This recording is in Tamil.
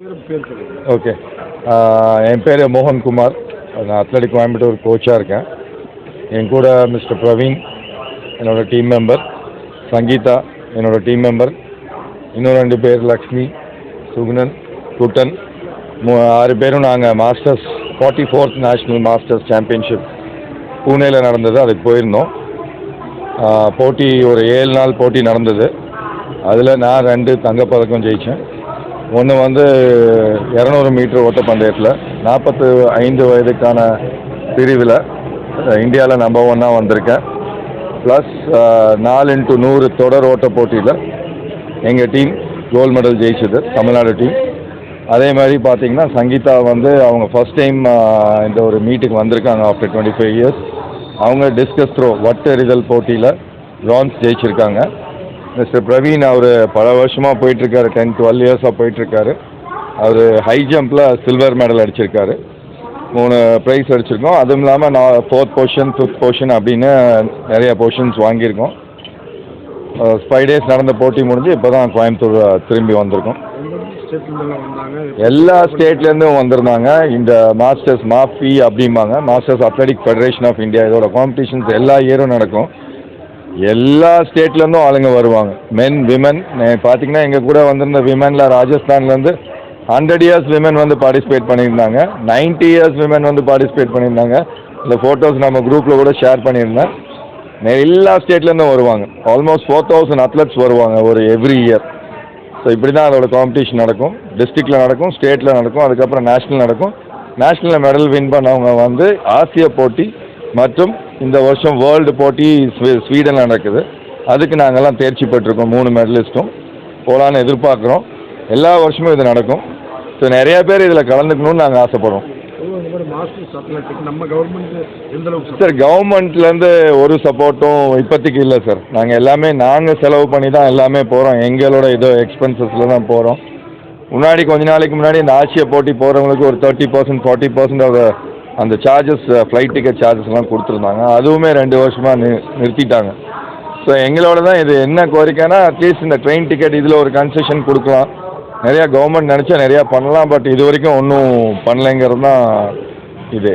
ஓகே. என் பேர் மோகன் குமார். நான் அத்லெட்டிக் கோயம்புத்தூர் கோச்சாக இருக்கேன். என் கூட மிஸ்டர் பிரவீன் என்னோடய டீம் மெம்பர், சங்கீதா என்னோடய டீம் மெம்பர், இன்னும் 2 பேர் லக்ஷ்மி, சுகுணன், குட்டன், 6 பேரும் நாங்கள் masters 44th national masters championship பூனேயில் நடந்தது. அதுக்கு போயிருந்தோம். போட்டி ஒரு 7 நாள் போட்டி நடந்தது. அதில் நான் 2 தங்கப்பதக்கம் ஜெயித்தேன். ஒன்று 200 மீட்டர் ஓட்டப்பந்தயத்தில் 45 வயதுக்கான பிரிவில் இந்தியாவில் நம்பர் 1 வந்திருக்கேன். ப்ளஸ் 4x100 தொடர் ஓட்ட போட்டியில் எங்கள் டீம் கோல்டு மெடல் ஜெயிச்சது, தமிழ்நாடு டீம். அதே மாதிரி பார்த்தீங்கன்னா சங்கீதா அவங்க ஃபஸ்ட் டைம் இந்த ஒரு மீட்டுக்கு வந்திருக்காங்க ஆஃப்டர் 25 இயர்ஸ். அவங்க டிஸ்கஸ் த்ரோ வட்டெறிதல் போட்டியில் பிரான்ஸ் ஜெயிச்சிருக்காங்க. மிஸ்டர் பிரவீன் அவர் பல வருஷமாக போயிட்டுருக்காரு, 10-12 இயர்ஸாக போயிட்டுருக்காரு. அவர் ஹை ஜம்பில் சில்வர் மெடல் அடிச்சிருக்காரு, 3 ப்ரைஸ் அடிச்சிருக்கோம். அதுவும் இல்லாமல் நான் 4th பொசிஷன் 5th பொசிஷன் அப்படின்னு நிறைய பொசிஷன்ஸ் வாங்கியிருக்கோம். 5 டேஸ் நடந்த போட்டி முடிஞ்சு இப்போ தான் கோயம்புத்தூர் திரும்பி வந்திருக்கோம். எல்லா ஸ்டேட்லேருந்தும் வந்திருந்தாங்க. இந்த மாஸ்டர்ஸ் மாஃபி அப்படிம்பாங்க, masters athletic federation of India. இதோட காம்படிஷன்ஸ் எல்லா இயரும் நடக்கும். எல்லா ஸ்டேட்லேருந்தும் ஆளுங்க வருவாங்க, மென் விமன். பார்த்தீங்கன்னா எங்கள் கூட வந்திருந்த விமனில் ராஜஸ்தான்லேருந்து 100 இயர்ஸ் விமன் பார்ட்டிசிபேட் பண்ணியிருந்தாங்க, 90 இயர்ஸ் விமன் பார்ட்டிசிபேட் பண்ணியிருந்தாங்க. இந்த ஃபோட்டோஸ் நம்ம குரூப்பில் கூட ஷேர் பண்ணியிருந்தேன். எல்லா ஸ்டேட்லேருந்தும் வருவாங்க. ஆல்மோஸ்ட் 4000 அத்லெட்ஸ் வருவாங்க ஒரு எவ்ரி இயர். ஸோ இப்படி தான் அதோட காம்படிஷன் நடக்கும். டிஸ்ட்ரிக்டில் நடக்கும், ஸ்டேட்டில் நடக்கும், அதுக்கப்புறம் நேஷ்னல் நடக்கும். நேஷ்னலில் மெடல் வின் பண்ணவங்க ஆசிய போட்டி மற்றும் இந்த வருஷம் வேர்ல்டு போட்டி ஸ்வீடனில் நடக்குது. அதுக்கு நாங்கள்லாம் தேர்ச்சி பெற்றிருக்கோம். 3 மெடலிஸ்ட்டும் போகலான்னு எதிர்பார்க்குறோம். எல்லா வருஷமும் இது நடக்கும். ஸோ நிறைய பேர் இதில் கலந்துக்கணும்னு நாங்கள் ஆசைப்படுறோம். சார் கவர்மெண்ட்லேருந்து ஒரு சப்போர்ட்டும் இப்போதைக்கு இல்லை சார். நாங்கள் செலவு பண்ணி தான் எல்லாமே போகிறோம். எங்களோட எக்ஸ்பென்சஸில் தான் போகிறோம். முன்னாடி கொஞ்ச நாளைக்கு முன்னாடி இந்த ஆசிய போட்டி போகிறவங்களுக்கு ஒரு 30% 40% அந்த சார்ஜஸ், ஃப்ளைட் டிக்கெட் சார்ஜஸ்லாம் கொடுத்துருந்தாங்க. அதுவுமே 2 வருஷமாக நிறுத்திட்டாங்க. ஸோ எங்களோட தான் இது என்ன கோரிக்கைன்னா, அட்லீஸ்ட் இந்த ட்ரெயின் டிக்கெட் இதில் ஒரு கன்செஷன் கொடுக்கலாம். நிறையா கவர்மெண்ட் நினச்சா நிறையா பண்ணலாம். பட் இது வரைக்கும் ஒன்றும் பண்ணலைங்கிறது தான் இது.